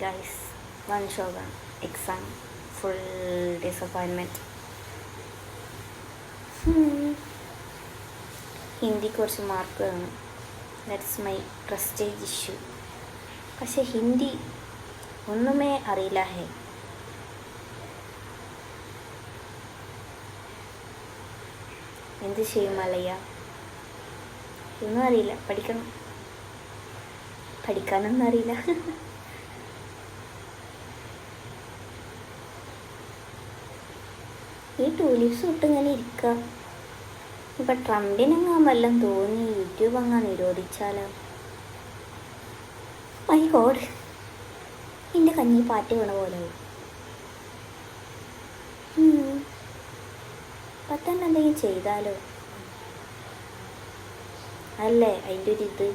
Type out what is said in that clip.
Guys, one Shogun exam full disappointment. Hindi കുറച്ച് mark വേണം, that's my prestige issue. പക്ഷെ ഹിന്ദി ഒന്നുമേ അറിയില്ല. എന്ത് ചെയ്യും മലയ? ഒന്നും അറിയില്ല. പഠിക്കാനൊന്നും അറിയില്ല. ഈ ടൂലിപ്സ് ഇട്ട് ഇങ്ങനെ ഇരിക്കുക. ഇപ്പം ട്രംപിനെങ്ങാൻ വല്ലതും തോന്നി യൂട്യൂബ് അങ്ങാൻ നിരോധിച്ചാലോ? മൈ ഗോഡ്, എൻ്റെ കഞ്ഞി പാറ്റ് വീണ പോലെ. അപ്പം തന്നെ എന്തെങ്കിലും ചെയ്താലോ? അല്ലേ അതിൻ്റെ ഒരു ഇത്.